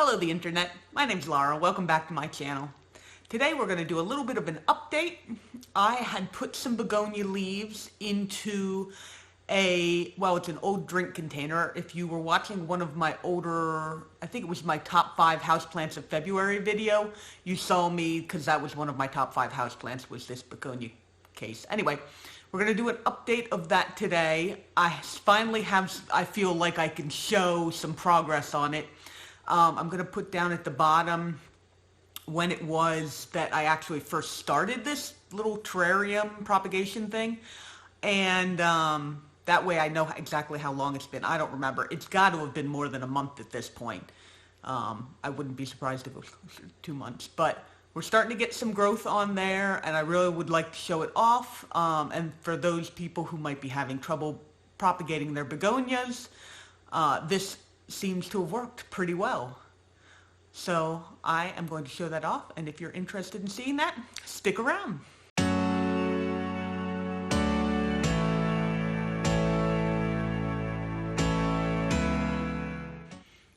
Hello the internet, my name's Laura, welcome back to my channel. Today we're going to do a little bit of an update. I had put some begonia leaves into it's an old drink container. If you were watching one of my older, I think it was my top 5 houseplants of February video, you saw me, because that was one of my top 5 houseplants, was this begonia case. Anyway, we're going to do an update of that today. I feel like I can show some progress on it. I'm going to put down at the bottom when it was that I actually first started this little terrarium propagation thing. And that way I know exactly how long it's been. I don't remember. It's got to have been more than a month at this point. I wouldn't be surprised if it was 2 months. But we're starting to get some growth on there, and I really would like to show it off. And for those people who might be having trouble propagating their begonias, this seems to have worked pretty well. So I am going to show that off, and if you're interested in seeing that, stick around.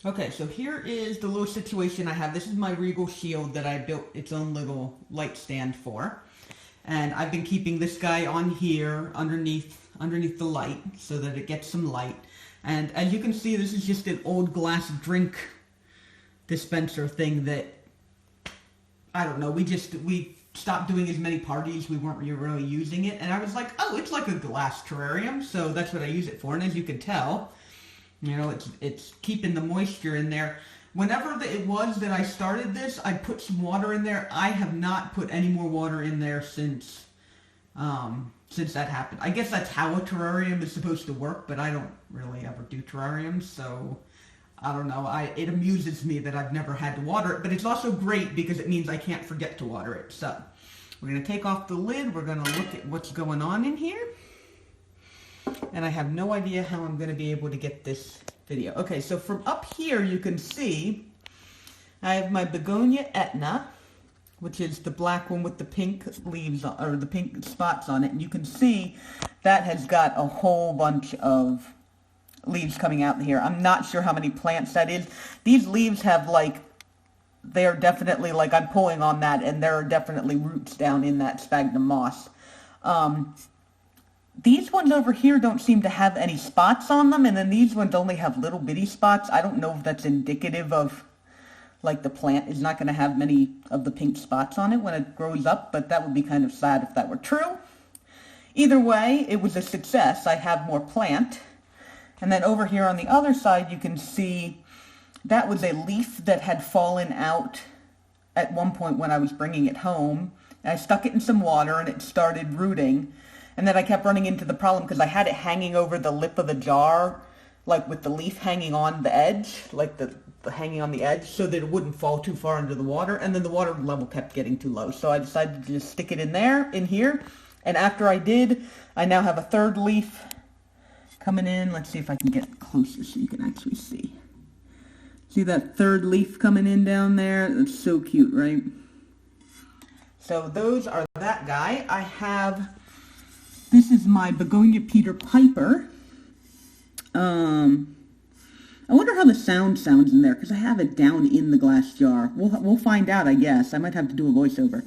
Okay, so here is the little situation I have. This is my Regal shield that I built its own little light stand for. And I've been keeping this guy on here underneath the light so that it gets some light. And as you can see, this is just an old glass drink dispenser thing that, I don't know, we stopped doing as many parties, we weren't really using it, and I was like, oh, it's like a glass terrarium, so that's what I use it for. And as you can tell, you know, it's keeping the moisture in there. Whenever it was that I started this, I put some water in there. I have not put any more water in there since that happened. I guess that's how a terrarium is supposed to work, but I don't really ever do terrariums, so I don't know. It amuses me that I've never had to water it, but it's also great because it means I can't forget to water it. So we're going to take off the lid. We're going to look at what's going on in here. And I have no idea how I'm going to be able to get this video. Okay, so from up here you can see I have my Begonia Etna, which is the black one with the pink leaves, or the pink spots on it. And you can see that has got a whole bunch of leaves coming out here. I'm not sure how many plants that is. These leaves have they are definitely, I'm pulling on that, and there are definitely roots down in that sphagnum moss. These ones over here don't seem to have any spots on them, and then these ones only have little bitty spots. I don't know if that's indicative of, the plant is not going to have many of the pink spots on it when it grows up, but that would be kind of sad if that were true. Either way, it was a success. I have more plant. And then over here on the other side, you can see that was a leaf that had fallen out at one point when I was bringing it home. And I stuck it in some water and it started rooting. And then I kept running into the problem because I had it hanging over the lip of the jar, with the leaf hanging on the edge, the hanging on the edge, so that it wouldn't fall too far into the water. And then the water level kept getting too low. So I decided to just stick it in here. And after I did, I now have a third leaf coming in. Let's see if I can get closer so you can actually see. See that third leaf coming in down there? That's so cute, right? So those are that guy. This is my Begonia Peter Piper. I wonder how the sound sounds in there, because I have it down in the glass jar. We'll find out, I guess. I might have to do a voiceover.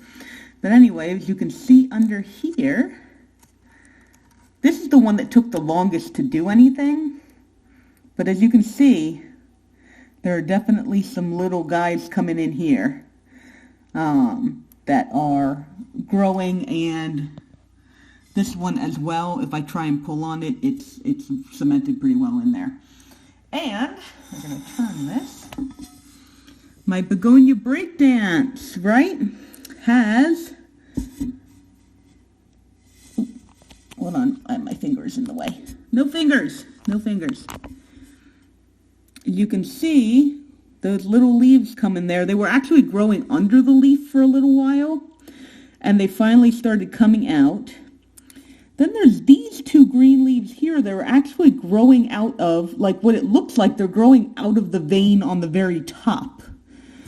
But anyway, as you can see under here, this is the one that took the longest to do anything. But as you can see, there are definitely some little guys coming in here that are growing, and this one as well. If I try and pull on it, it's cemented pretty well in there. And we're going to turn this. My Begonia Breakdance, right, has... Hold on, my finger's in the way. No fingers. You can see those little leaves come in there. They were actually growing under the leaf for a little while, and they finally started coming out. Then there's these two green leaves here. They're actually growing out of, what it looks like they're growing out of the vein on the very top.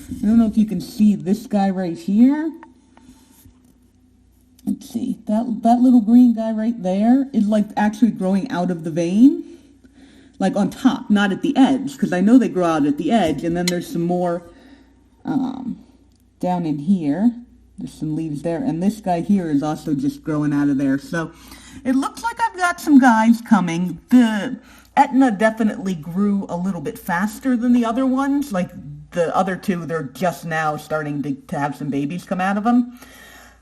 I don't know if you can see this guy right here. Let's see, that little green guy right there is actually growing out of the vein. like on top, not at the edge, because I know they grow out at the edge, and then there's some more down in here. There's some leaves there, and this guy here is also just growing out of there. So it looks like I've got some guys coming. The Etna definitely grew a little bit faster than the other ones. Like the other two, they're just now starting to have some babies come out of them.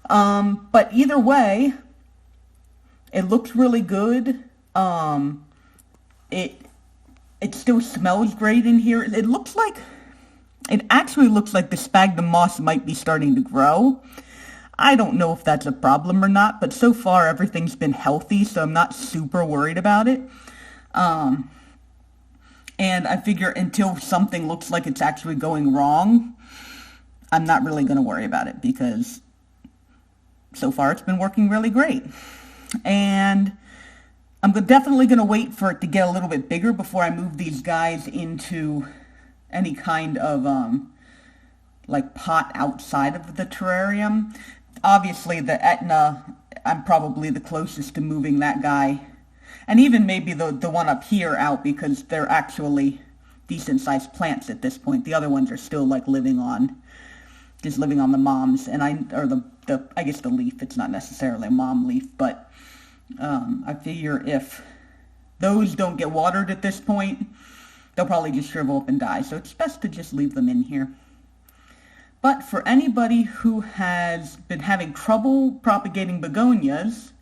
But either way, it looks really good. It still smells great in here. It actually looks like the sphagnum moss might be starting to grow. I don't know if that's a problem or not, but so far everything's been healthy, so I'm not super worried about it. And I figure until something looks like it's actually going wrong, I'm not really going to worry about it, because so far it's been working really great. And I'm definitely going to wait for it to get a little bit bigger before I move these guys into any kind of like pot outside of the terrarium. Obviously the Etna, I'm probably the closest to moving that guy, and even maybe the one up here out, because they're actually decent sized plants at this point. The other ones are still like living on the moms, and I guess the leaf, it's not necessarily a mom leaf, but I figure if those don't get watered at this point, they'll probably just shrivel up and die, so it's best to just leave them in here. But for anybody who has been having trouble propagating begonias,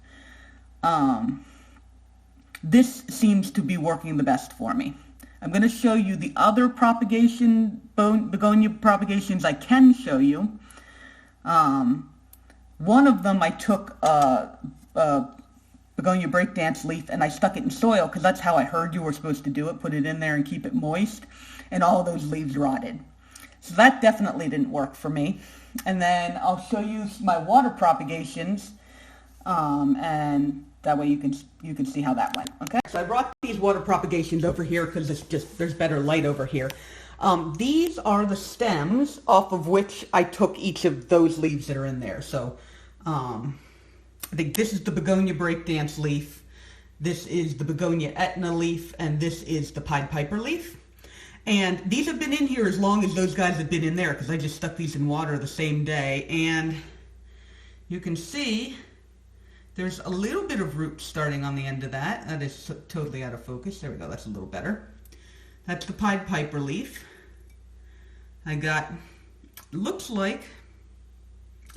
this seems to be working the best for me. I'm going to show you the other begonia propagations I can show you. One of them I took a begonia breakdance leaf and I stuck it in soil, because that's how I heard you were supposed to do it. Put it in there and keep it moist, and all those leaves rotted. So that definitely didn't work for me. And then I'll show you my water propagations, and that way you can see how that went. Okay. So I brought these water propagations over here because there's better light over here. These are the stems off of which I took each of those leaves that are in there. So I think this is the begonia breakdance leaf, this is the begonia Etna leaf, and this is the Pied Piper leaf. And these have been in here as long as those guys have been in there, because I just stuck these in water the same day. And you can see there's a little bit of root starting on the end of that. That is totally out of focus. There we go, that's a little better. That's the Pied Piper leaf. I got, looks like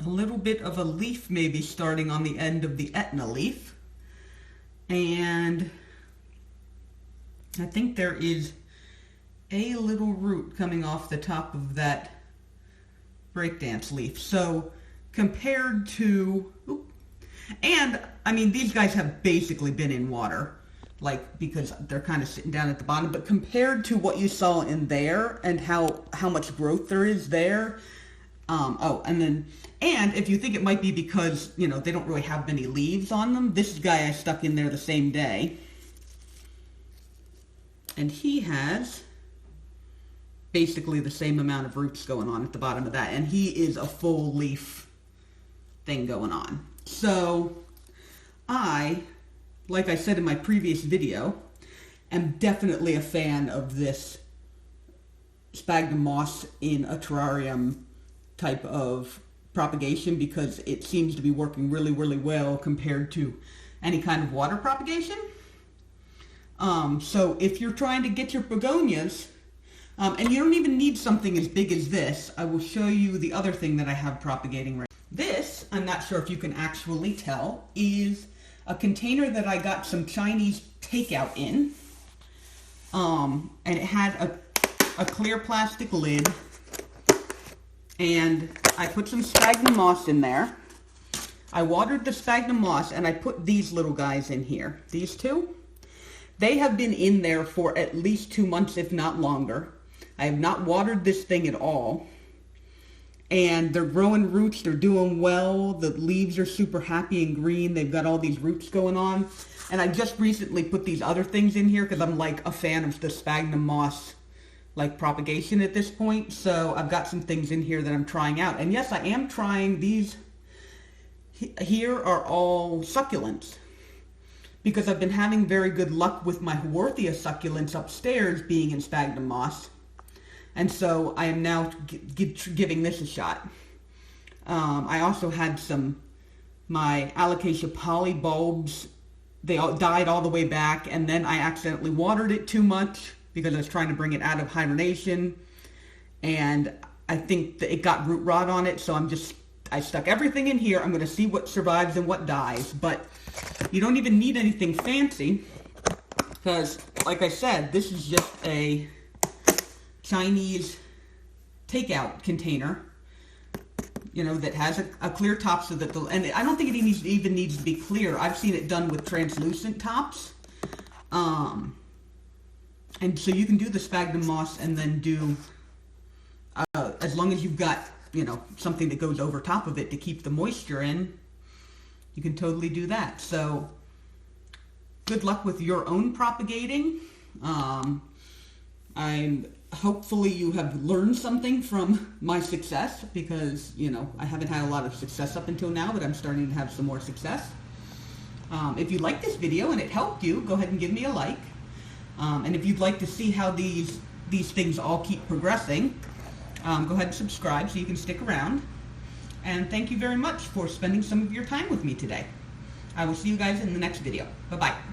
a little bit of a leaf maybe starting on the end of the Etna leaf. And I think there is a little root coming off the top of that breakdance leaf. So compared to, and I mean, these guys have basically been in water, like, because they're kind of sitting down at the bottom, but compared to what you saw in there and how much growth there is there, and if you think it might be because, you know, they don't really have many leaves on them, this guy I stuck in there the same day, and he has basically the same amount of roots going on at the bottom of that, and he is a full leaf thing going on. So like I said in my previous video, am definitely a fan of this sphagnum moss in a terrarium type of propagation, because it seems to be working really, really well compared to any kind of water propagation. So if you're trying to get your begonias, and you don't even need something as big as this, I will show you the other thing that I have propagating right now. This, I'm not sure if you can actually tell, is a container that I got some Chinese takeout in. And it had a clear plastic lid. And I put some sphagnum moss in there. I watered the sphagnum moss, and I put these little guys in here. These two. They have been in there for at least 2 months, if not longer. I have not watered this thing at all. And they're growing roots, they're doing well, the leaves are super happy and green, they've got all these roots going on. And I just recently put these other things in here because I'm like a fan of the sphagnum moss like propagation at this point. So I've got some things in here that I'm trying out. And yes, I am trying these. Here are all succulents. because I've been having very good luck with my Haworthia succulents upstairs being in sphagnum moss. And so I am now giving this a shot. I also had my Alocasia polybulbs, they all died all the way back, and then I accidentally watered it too much because I was trying to bring it out of hibernation, and I think that it got root rot on it, so I stuck everything in here. I'm going to see what survives and what dies, but you don't even need anything fancy, because, like I said, this is just a Chinese takeout container, you know, that has a clear top, so that and I don't think it even needs to be clear. I've seen it done with translucent tops. And so you can do the sphagnum moss and then do, as long as you've got, you know, something that goes over top of it to keep the moisture in, you can totally do that. So good luck with your own propagating. Hopefully you have learned something from my success, because, you know, I haven't had a lot of success up until now, but I'm starting to have some more success. If you like this video and it helped you, go ahead and give me a like. And if you'd like to see how these things all keep progressing, go ahead and subscribe so you can stick around. And thank you very much for spending some of your time with me today. I will see you guys in the next video. Bye-bye.